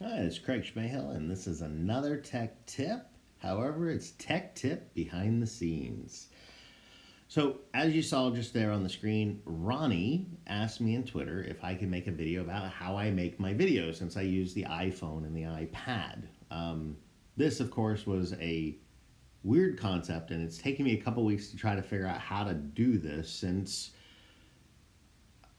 Hi, it's Craig Schmehill, and this is another tech tip. However, it's tech tip behind the scenes. So, as you saw just there on the screen, Ronnie asked me on Twitter if I could make a video about how I make my videos since I use the iPhone and the iPad. This, of course, was a weird concept, and it's taken me a couple weeks to try to figure out how to do this since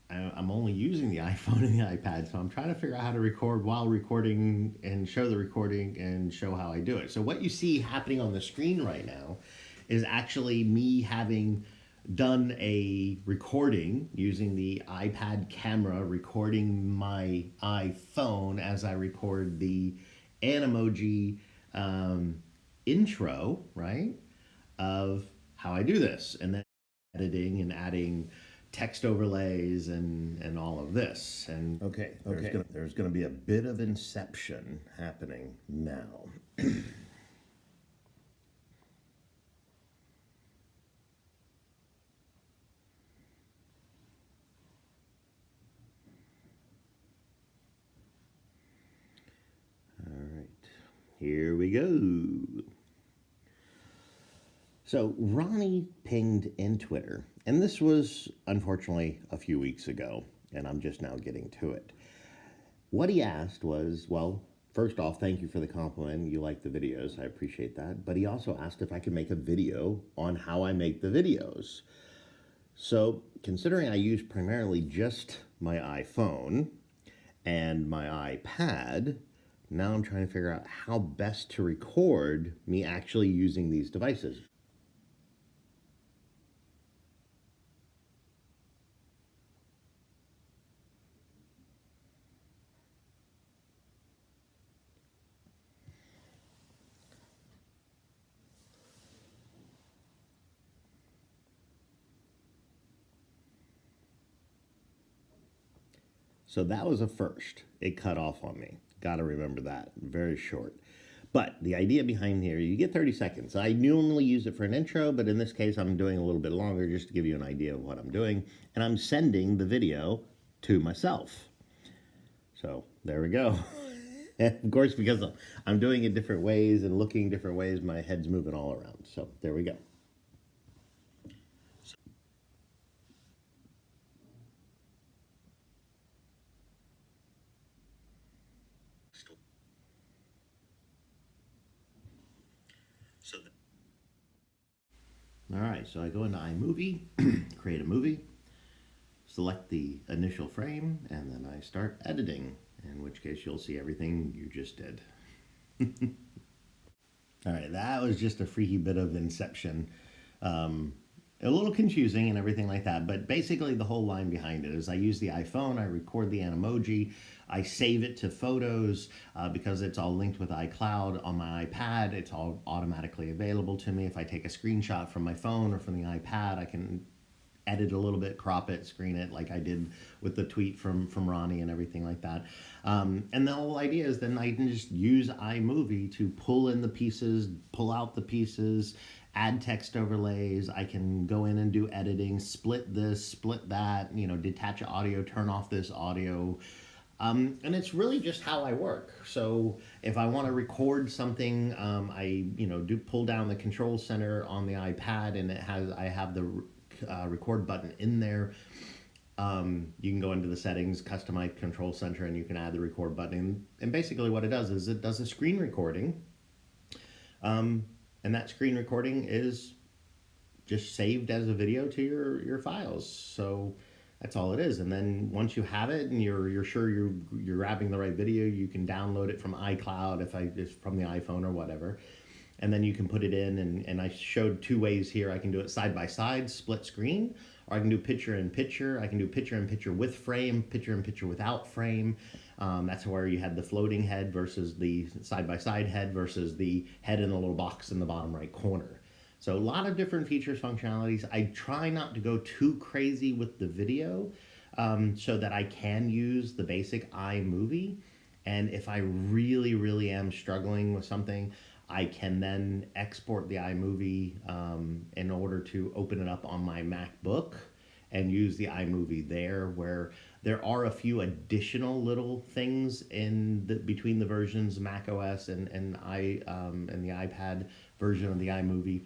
I'm only using the iPhone and the iPad, so I'm trying to figure out how to record while recording and show the recording and show how I do it. So what you see happening on the screen right now is actually me having done a recording using the iPad camera, recording my iPhone as I record the Animoji um, intro, right, of how I do this, and then editing and adding text overlays and all of this. And okay, there's gonna be a bit of inception happening now. All right, here we go. So Ronnie pinged in Twitter, and this was unfortunately a few weeks ago, and I'm just now getting to it. What he asked was, well, first off, thank you for the compliment. You like the videos. I appreciate that. But he also asked if I could make a video on how I make the videos. So, considering I use primarily just my iPhone and my iPad, now I'm trying to figure out how best to record me actually using these devices. So that was a first. It cut off on me. Got to remember that. Very short. But the idea behind here, you get 30 seconds. I normally use it for an intro, but in this case, I'm doing a little bit longer just to give you an idea of what I'm doing. And I'm sending the video to myself. So there we go. And of course, because I'm doing it different ways and looking different ways, my head's moving all around. So there we go. All right, so I go into iMovie, create a movie, select the initial frame, and then I start editing, in which case you'll see everything you just did. All right, that was just a freaky bit of inception. A little confusing and everything like that, but basically the whole line behind it is I use the iPhone, I record the Animoji, I save it to photos because it's all linked with iCloud on my iPad. It's all automatically available to me. If I take a screenshot from my phone or from the iPad, I can edit a little bit, crop it, screen it, like I did with the tweet from Ronnie and everything like that. And the whole idea is then I can just use iMovie to pull in the pieces, pull out the pieces, add text overlays. I can go in and do editing, split this, split that, detach audio, turn off this audio. And it's really just how I work. So if I want to record something, I do pull down the control center on the iPad, and I have the record button in there. You can go into the settings, customize control center, and you can add the record button. And basically, what it does is it does a screen recording, and that screen recording is just saved as a video to your files. So that's all it is. And then once you have it and you're sure you're grabbing the right video, you can download it from iCloud if from the iPhone or whatever. And then you can put it in, and I showed two ways here. I can do it side by side, split screen, or I can do picture in picture. I can do picture in picture with frame, picture in picture without frame. That's where you had the floating head versus the side by side head versus the head in the little box in the bottom right corner. So a lot of different features, functionalities. I try not to go too crazy with the video so that I can use the basic iMovie. And if I really, really am struggling with something, I can then export the iMovie in order to open it up on my MacBook and use the iMovie there, where There are a few additional little things between the versions, Mac OS and the iPad version of the iMovie.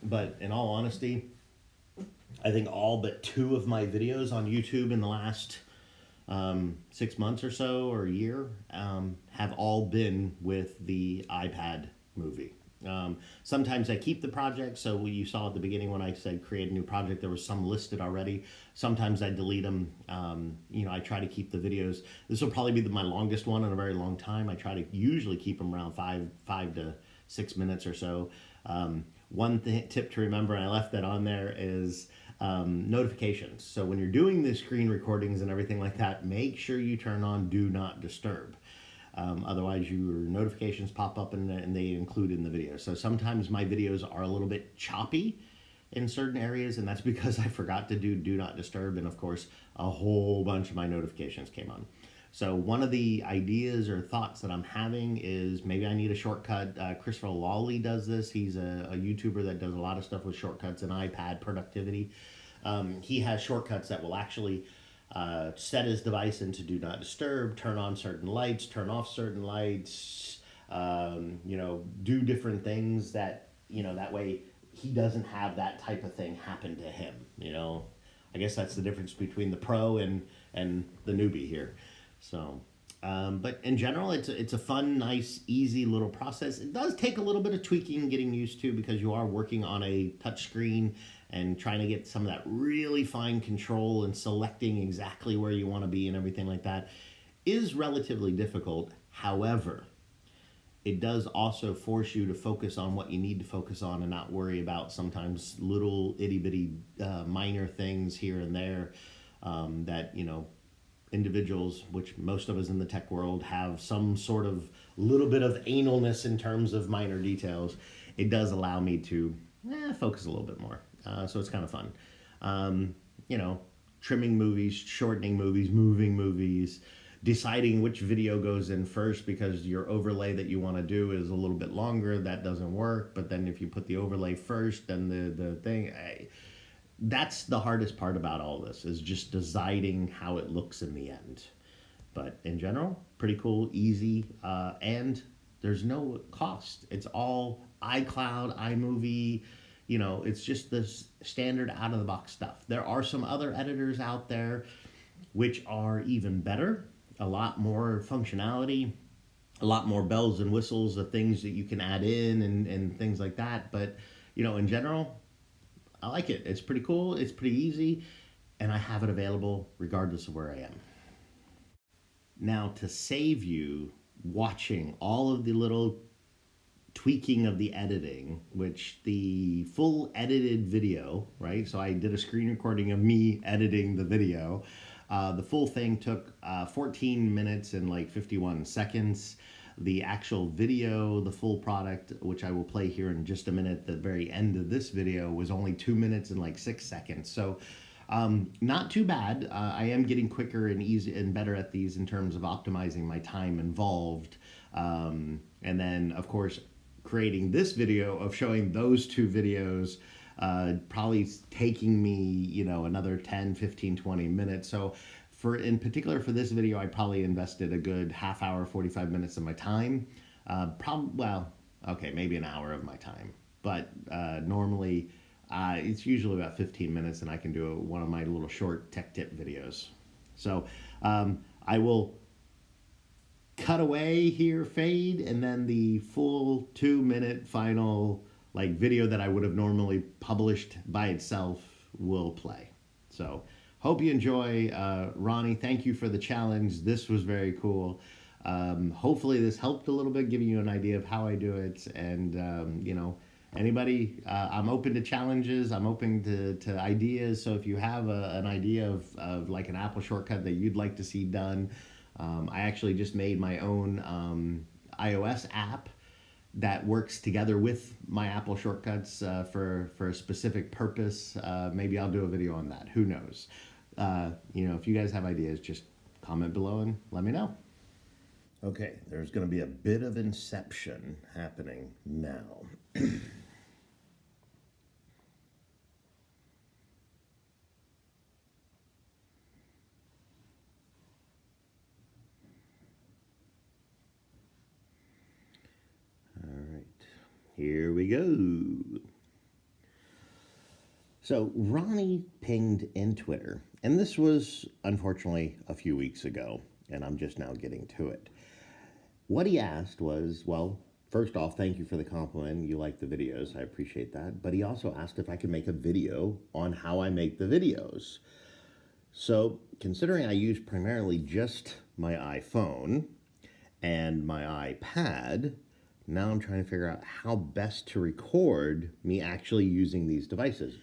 But in all honesty, I think all but two of my videos on YouTube in the last 6 months or so, or a year, have all been with the iPad movie. Sometimes I keep the project, so you saw at the beginning when I said create a new project, there was some listed already. Sometimes I delete them. I try to keep the videos. This will probably be my longest one in a very long time. I try to usually keep them around 5 to 6 minutes or so. One tip to remember, and I left that on there, is notifications. So when you're doing the screen recordings and everything like that, make sure you turn on Do Not Disturb. Otherwise, your notifications pop up and they include in the video. So sometimes my videos are a little bit choppy in certain areas, and that's because I forgot to do Not Disturb, and of course, a whole bunch of my notifications came on. So one of the ideas or thoughts that I'm having is maybe I need a shortcut. Christopher Lawley does this. He's a YouTuber that does a lot of stuff with shortcuts and iPad productivity. He has shortcuts that will actually set his device into Do Not Disturb, turn on certain lights, turn off certain lights, do different things that way he doesn't have that type of thing happen to him. I guess that's the difference between the pro and the newbie here. So, but in general, it's a fun, nice, easy little process. It does take a little bit of tweaking and getting used to, because you are working on a touch screen and trying to get some of that really fine control and selecting exactly where you want to be and everything like that is relatively difficult. However, it does also force you to focus on what you need to focus on and not worry about sometimes little itty bitty minor things here and there that, individuals, which most of us in the tech world have some sort of little bit of analness in terms of minor details. It does allow me to focus a little bit more. So it's kind of fun. Trimming movies, shortening movies, moving movies, deciding which video goes in first, because your overlay that you want to do is a little bit longer. That doesn't work. But then if you put the overlay first, then the thing... that's the hardest part about all this, is just deciding how it looks in the end. But in general, pretty cool, easy, and there's no cost. It's all iCloud, iMovie. It's just this standard out-of-the-box stuff. There are some other editors out there which are even better, a lot more functionality, a lot more bells and whistles, the things that you can add in and things like that. But, in general, I like it. It's pretty cool. It's pretty easy. And I have it available regardless of where I am. Now, to save you watching all of the little tweaking of the editing, which the full edited video, right? So I did a screen recording of me editing the video. The full thing took 14 minutes and like 51 seconds. The actual video, the full product, which I will play here in just a minute, at the very end of this video, was only 2 minutes and like 6 seconds. So not too bad. I am getting quicker and easy and better at these in terms of optimizing my time involved. And then, of course, creating this video of showing those two videos probably taking me, another 10, 15, 20 minutes. So in particular for this video, I probably invested a good half hour, 45 minutes of my time. Maybe an hour of my time. But normally, it's usually about 15 minutes, and I can do one of my little short tech tip videos. So I will cut away here, fade, and then the full 2-minute final video that I would have normally published by itself will play. So hope you enjoy. Ronnie, thank you for the challenge. This was very cool. Hopefully this helped a little bit, giving you an idea of how I do it. And, anybody, I'm open to challenges. I'm open to ideas. So if you have an idea of like an Apple shortcut that you'd like to see done, I actually just made my own iOS app that works together with my Apple shortcuts for a specific purpose. Maybe I'll do a video on that. Who knows? If you guys have ideas, just comment below and let me know. Okay, there's going to be a bit of inception happening now. Here we go. So Ronnie pinged in Twitter, and this was unfortunately a few weeks ago, and I'm just now getting to it. What he asked was, well, first off, thank you for the compliment. You like the videos. I appreciate that. But he also asked if I could make a video on how I make the videos. So, considering I use primarily just my iPhone and my iPad, now I'm trying to figure out how best to record me actually using these devices.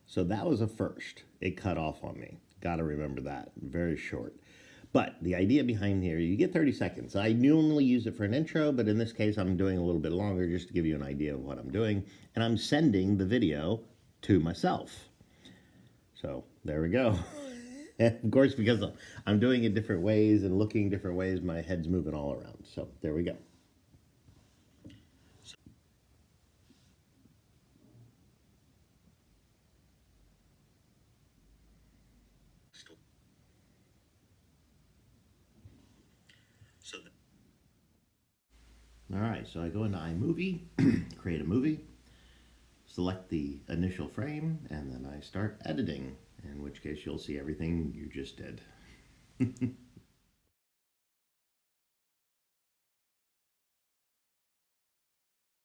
So that was a first. It cut off on me. Got to remember that. Very short. But the idea behind here, you get 30 seconds. I normally use it for an intro, but in this case, I'm doing a little bit longer just to give you an idea of what I'm doing. And I'm sending the video to myself. So there we go. And of course, because I'm doing it different ways and looking different ways, my head's moving all around. So there we go. All right, so I go into iMovie, create a movie, select the initial frame, and then I start editing, in which case you'll see everything you just did.